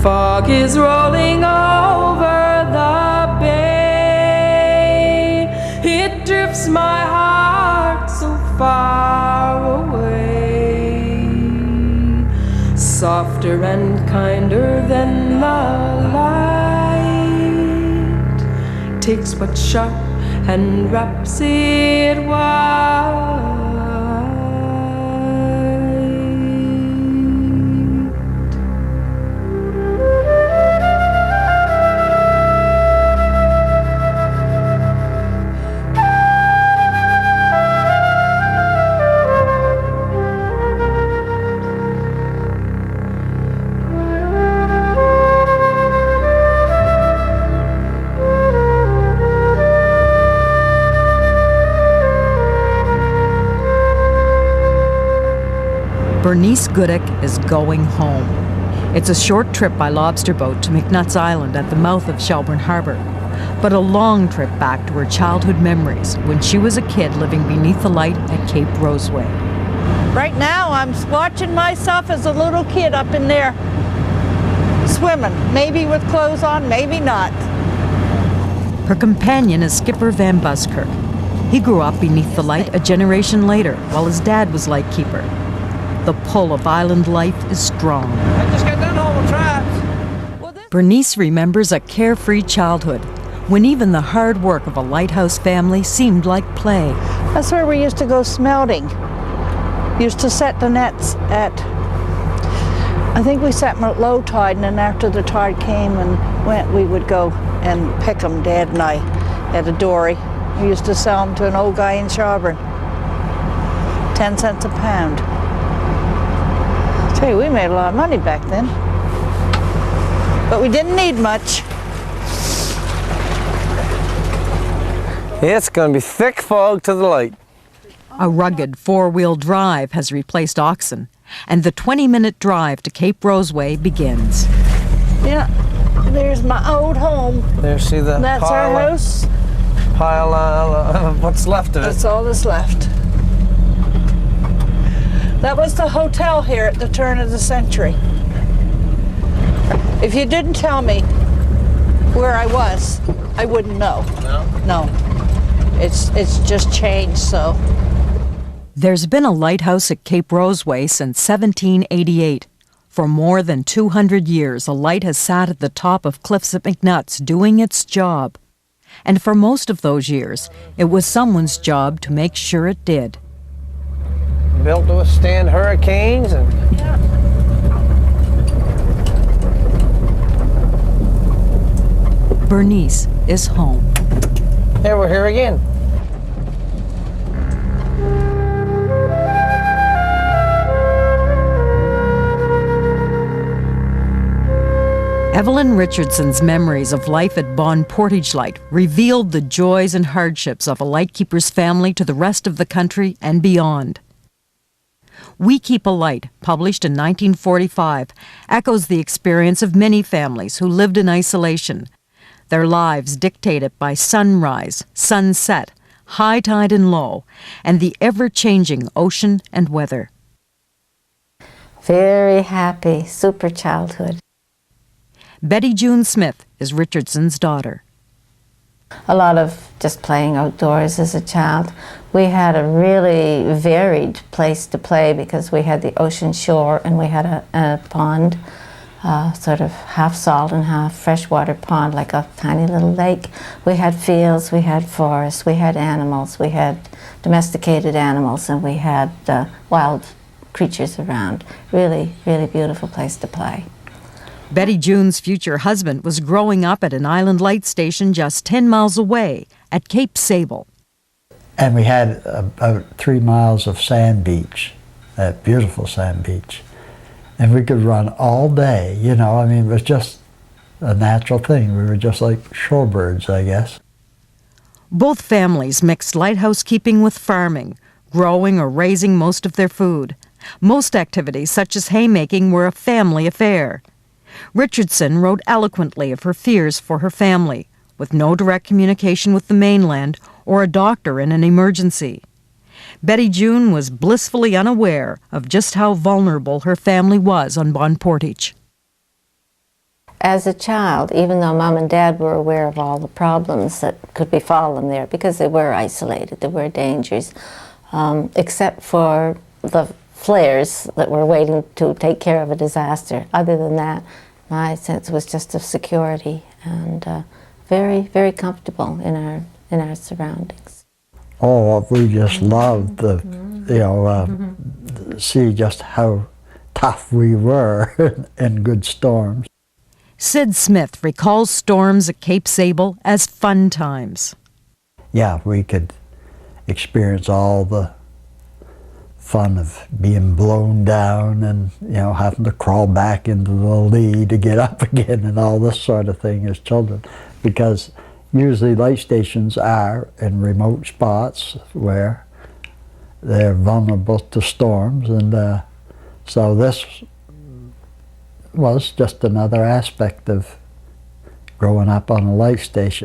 Fog is rolling over the bay. It drifts my heart so far away. Softer and kinder than the light. Takes what's sharp and wraps it wide. Bernice Goodek is going home. It's a short trip by lobster boat to McNutt's Island at the mouth of Shelburne Harbor, but a long trip back to her childhood memories when she was a kid living beneath the light at Cape Roseway. Right now, I'm watching myself as a little kid up in there, swimming, maybe with clothes on, maybe not. Her companion is Skipper Van Buskirk. He grew up beneath the light a generation later while his dad was lightkeeper. The pull of island life is strong. I just got done all the traps. Bernice remembers a carefree childhood when even the hard work of a lighthouse family seemed like play. That's where we used to go smelting. Used to set the nets at, I think we set them at low tide, and then after the tide came and went, we would go and pick them, Dad and I, at a dory. We used to sell them to an old guy in Shelburne. 10 cents a pound. Tell you, we made a lot of money back then. But we didn't need much. It's going to be thick fog to the light. A rugged four-wheel drive has replaced oxen, and the 20-minute drive to Cape Roseway begins. Yeah, there's my old home. There, see the That's our house. Pile of what's left of it. That's all that's left. That was the hotel here at the turn of the century. If you didn't tell me where I was, I wouldn't know. No. It's just changed, so. There's been a lighthouse at Cape Roseway since 1788. For more than 200 years, a light has sat at the top of cliffs at McNutt's doing its job. And for most of those years, it was someone's job to make sure it did. Built to withstand hurricanes and. Yeah. Bernice is home. Here, we're here again. Evelyn Richardson's memories of life at Bon Portage Light revealed the joys and hardships of a lightkeeper's family to the rest of the country and beyond. We Keep a Light, published in 1945, echoes the experience of many families who lived in isolation, their lives dictated by sunrise, sunset, high tide and low, and the ever-changing ocean and weather. Very happy, super childhood. Betty June Smith is Richardson's daughter. A lot of just playing outdoors as a child. We had a really varied place to play because we had the ocean shore and we had a pond, sort of half salt and half freshwater pond, like a tiny little lake. We had fields, we had forests, we had animals, we had domesticated animals, and we had wild creatures around. Really, really beautiful place to play. Betty June's future husband was growing up at an island light station just 10 miles away at Cape Sable. And we had about 3 miles of sand beach, that beautiful sand beach. And we could run all day, you know, I mean, it was just a natural thing. We were just like shorebirds, I guess. Both families mixed lighthouse keeping with farming, growing or raising most of their food. Most activities, such as haymaking, were a family affair. Richardson wrote eloquently of her fears for her family, with no direct communication with the mainland or a doctor in an emergency. Betty June was blissfully unaware of just how vulnerable her family was on Bon Portage. As a child, even though Mom and Dad were aware of all the problems that could befall them there, because they were isolated, there were dangers, except for the flares that were waiting to take care of a disaster. Other than that, my sense was just of security and very, very comfortable in our surroundings. Oh, we just loved the, see just how tough we were in good storms. Sid Smith recalls storms at Cape Sable as fun times. Yeah, we could experience all the fun of being blown down and, having to crawl back into the lee to get up again and all this sort of thing as children. Because usually light stations are in remote spots where they're vulnerable to storms, and so this was just another aspect of growing up on a light station.